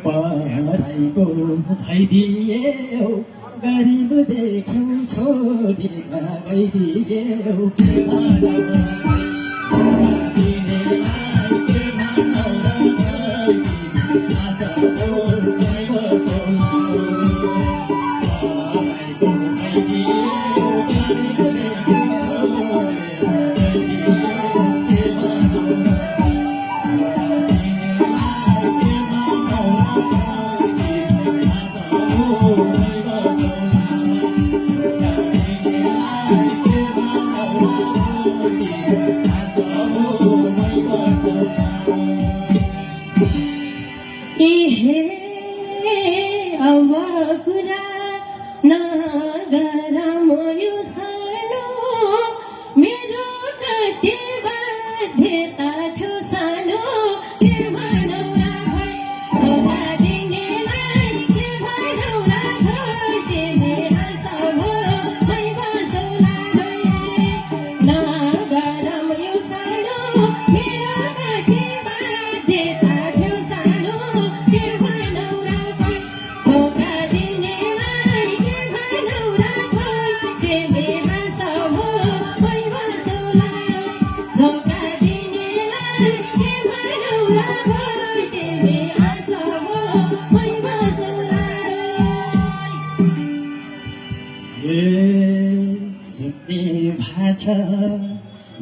पढाइको उठाइदियो गरिब देख्यौ छोरी गइदियो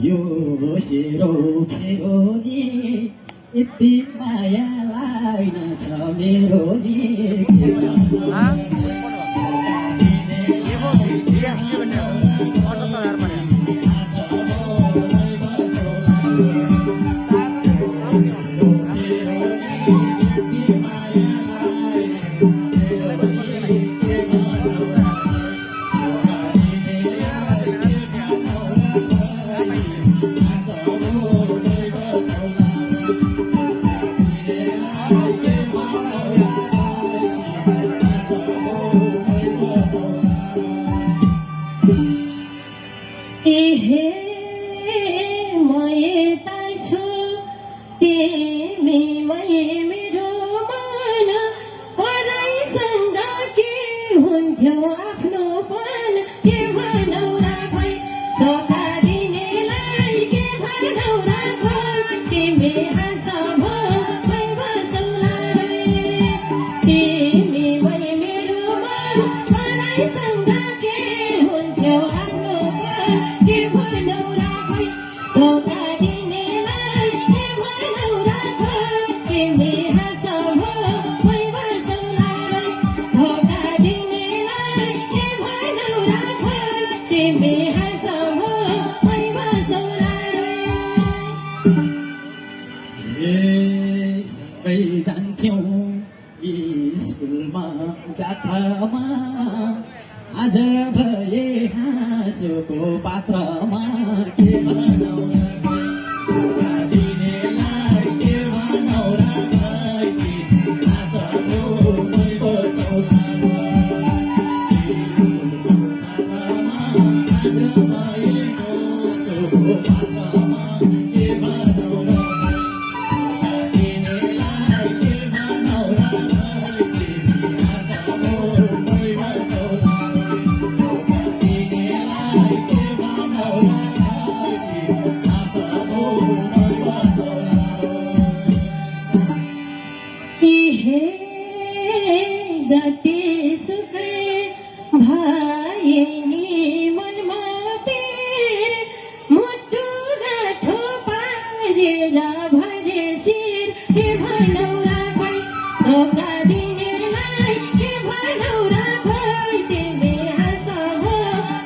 यो सेरो फेरो नि यति माया लाग्न छ मेरो आज भए हाँसोको पात्रमा के धोका दिनेलाई के भनौ र खोइ तिमी हाँसौ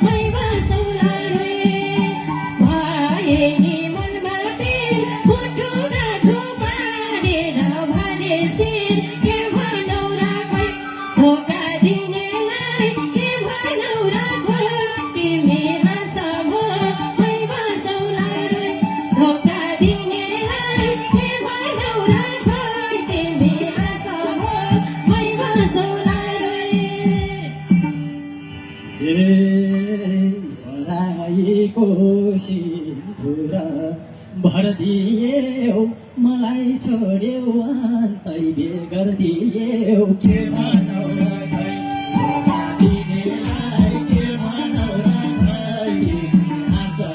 मै बसौला रे भए नि मनमा पिर मुटु गाठो पारेर भनेपछि के भनौ र खोइ धोका दिनेलाई के भनौ र खोइ तिमी हाँसौ मै बसौला रे धोका दिनेलाई के भनौ र खोइ तिमी हाँसौ मै बसौला रे हराएको सिन्दुर भरिदियौ मलाई छोड्यौ अन्तै बेगर दियौ के भनौ र खै धोका दिनेलाई के भनौ र खै हाँसौ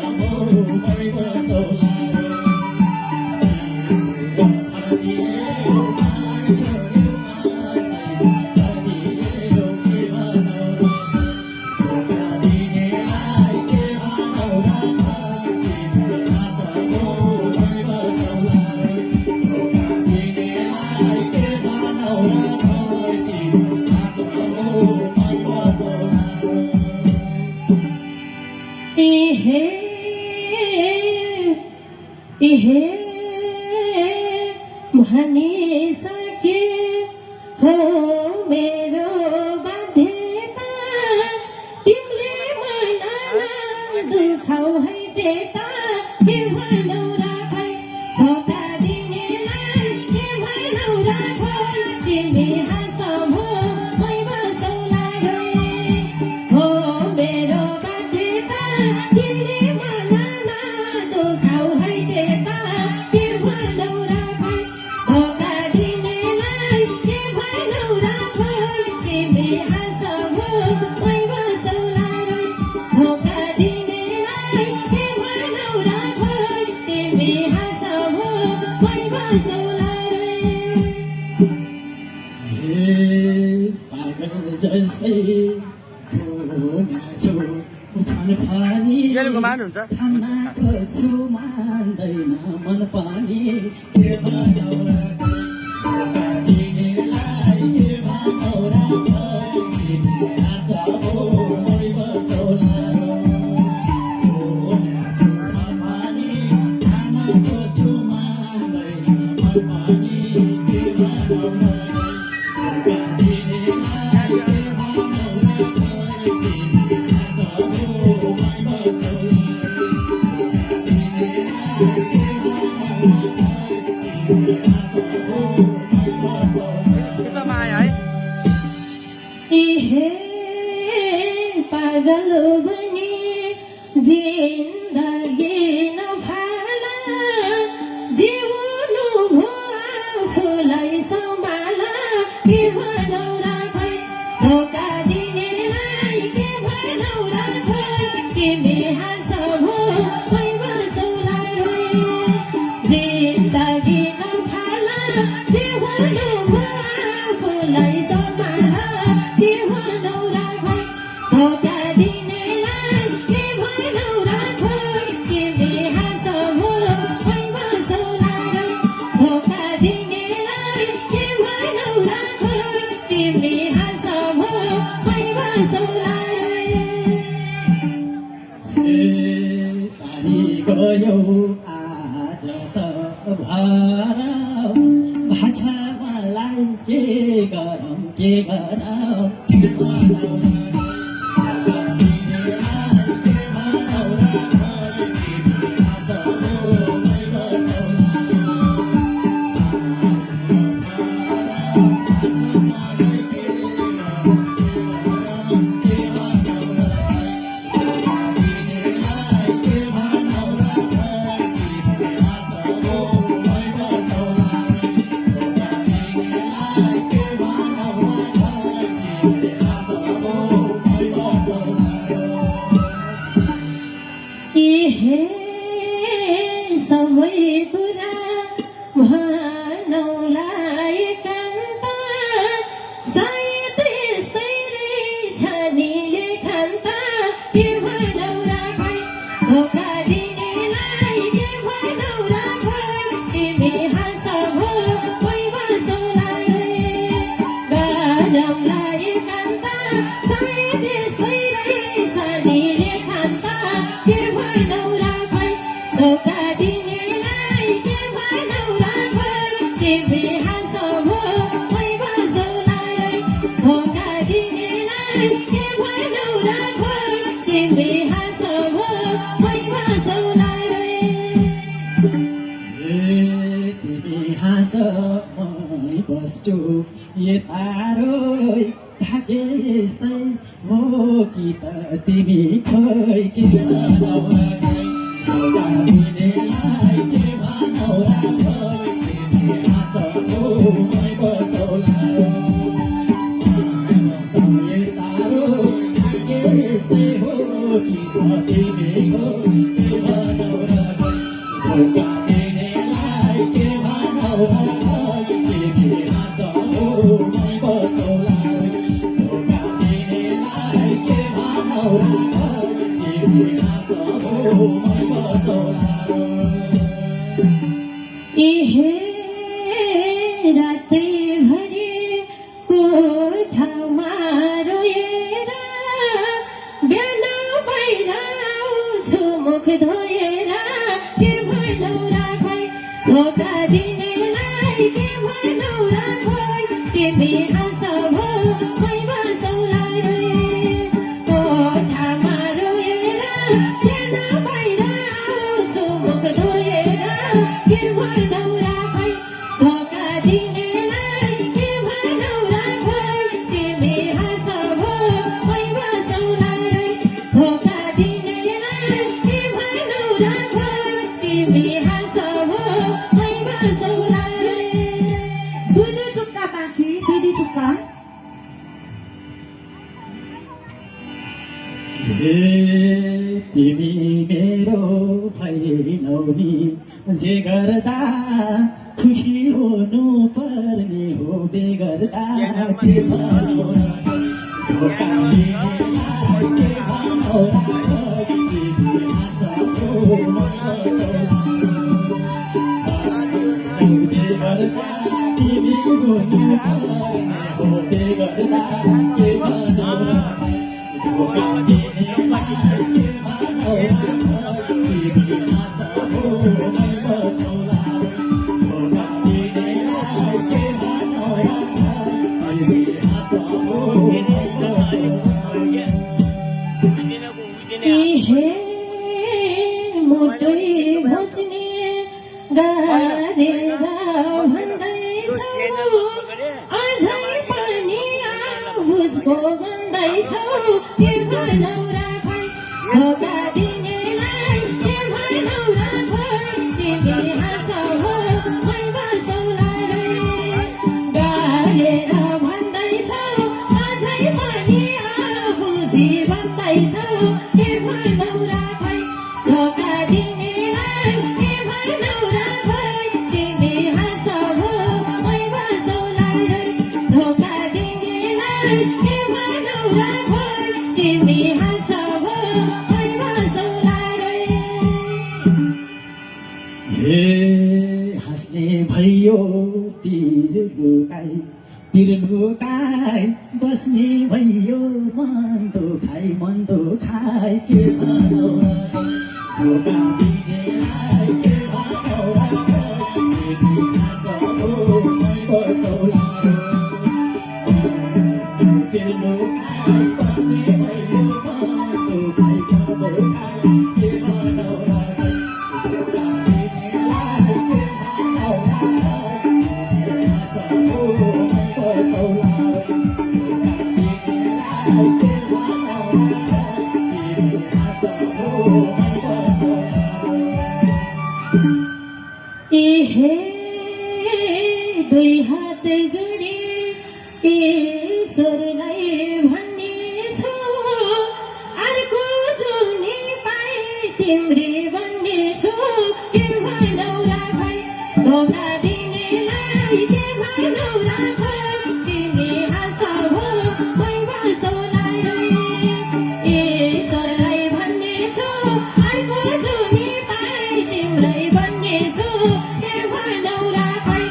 मै बसौला रे भरिदियौ मलाई छोड्यौ अन्तै बेगर दियौ के भनौ र धोका दिनेलाई के भनौ र खै तिमी हाँसौ मै बसौला रे धोका दिनेलाई के भनौ र खै तिमी हाँसौ मै बसौला रे इहे इहे भनिसके हो मेरो बाध्यता तिमीले मलाई दुखाउ है त्यता के भनौ र खै धोका दिनेलाई के भनौ र खै तिमी हाँसौ मै बसौला रे हो मेरो बाध्यता तिमीले मलाई दुखाउ है त्यता के भनौ र खै धोका दिनेलाई के भनौ र खै तिमी हाँसौ मै बसौला रे धोका दिनेलाई के भनौ र खै तिमी हाँसौ मै बसौला रे पागल जस्तै घुमेछु उठान पानी थाम्न खोज्छु मान्दैन मन पानी के भनौ र खै धोका दिनेलाई के भनौ र खै तिमी हाँसौ मै बसौला रे घुमेछु उठान पानी थाम्न खोज्छु मान्दैन मन पानी के भनौ र खै धोका दिनेलाई के भनौ र खै तिमी हाँसौ मै बसौला रे धोका दिनेलाई के भनौ र खै तिमी हाँसौ मै बसौला रे इहे पागल बनी जिन्दगी नफाला जिउनु भो आफूलाई सम्भाला के भनौ र खै धोका दिनेलाई के भनौ र खै तिमी हाँसौ मै बसौला रे जिन्दगी नफाला जिउनु भो आफूलाई सम्भाला के भनौ र खै धोका दिनेलाई के भनौ र खै तिमी हाँसौ मै बसौला रे धोका दिनेलाई के भनौ र खै तिमी हाँसौ मै बसौला रे पानी गयो आज त भर भाषा मलाई के गरौँ के गरौँ के भनौ र धोका दिनेलाई के भनौ र खै तिमी हाँसौ मै बसौला रे तिमी हाँसो भो मै बसौलाई धोका दिनेलाई के भनौ राखो तिमी हाँसो भो मै बसौलाई तिमी हाँसो मै बस्छु यतारो भाग्य यस्तै हो कि त तिमी खोइ के भनौ धोका दिनेलाई के भनौ राखो तिमी हाँसो भो मै बसौलाई यतारो भाग्य यस्तै हो कि त तिमी खोइ के भनौ राखो धोका दिनेलाई के भनौ राखो तिमी हाँसो भो मै बसौलाई धोका दिनेलाई के भनौ राखो तिमी हाँसो भो मै बसौलाई इहे रातैभरि कोठामा रोएर बिहान बाहिर आउँछु मुख धोएर के भनौ राखै धोका दिनेलाई के भनौ राखै तिमी हाँसो भो मै बसौलाई कोठामा रोएर बिहान बाहिर आउँछु मुख धोएर के भनौ राखै धोका दिनेलाई के भनौ राखै तिमी हाँसो भो मै बसौलाई धोका दिनेलाई के भनौ राखै तिमी हाँसो भो मै बसौलाई दुई टुक्का बाँकी दुई टुक्का तिमी मेरो भएनौ नि जे गर्दा खुसी हुनु पर्ने हो बेगर्दा के भनौ धोका दिनेलाई के भनौ राखो तिमी हाँसो भो मै बसौलाई जे गर्दा तिमी हुनु पर्ने हो बेगर्दा के भनौ राखो धोका दिनेलाई के भनौ राखो तिमी हाँसो भो मै बसौलाई धोका दिनेलाई के भनौ राखो तिमी हाँसो भो मै बसौलाई इहे मुटै घोच्ने गरेर भन्दैछौ अझै पनि आभुजको भन्दैछौ के भनौ राखै धोका दिनेलाई के भनौ राखै तिमी हाँसो भो मै बसौलाई गरेर भन्दैछौ अझै पनि आभुजी भन्दैछौ के भनौ राखै धोका दिनेलाई के भनौ राखै तिमी हाँसो भो मै बसौलाई धोका दिनेलाई के भनौ राखै तिमी हाँसो भो मै बसौलाई हे हाँस्ने भइयो तिर लुकाई बस्ने भइयो मन दुखाई के भनौ धोका दिनेलाई के भनौ राखो तिमी हाँसो भो मै बसौलाई तिर लुकाई बस्ने भइयो मन दुखाई के भनौ राखो धोका दिनेलाई के भनौ राखो तिमी हाँसो भो मै बसौलाई धोका दिनेलाई के भनौ राखो तिमी हाँसो भो मै बसौलाई इहे दुई हात जोडी ईश्वरलाई भन्नेछु अर्को जुनी पाए तिम्री भन्नेछु के भनौ राखै धोका दिनेलाई के भनौ राखै तिमी हाँसो भो मै बसौलाई ईश्वरलाई भन्नेछु अर्को जुनी पाए तिम्रै भन्नेछु के भनौ राखै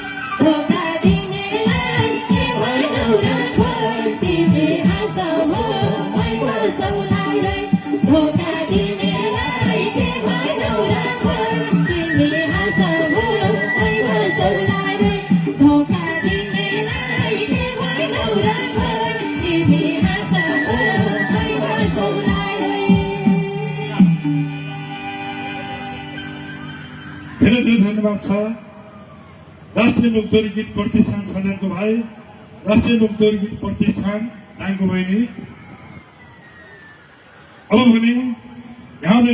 धोका दिनेलाई के भनौ राखै तिमी हाँसो भो मै बसौलाई धोका दिनेलाई के भनौ राखै तिमी हाँसो भो मै बसौलाई छ। राष्ट्रिय लोकदोहोरी गीत प्रतिष्ठान सदनको भाइ, राष्ट्रिय लोकदोहोरी गीत प्रतिष्ठान नाइको बहिनी। अब भने यहाँले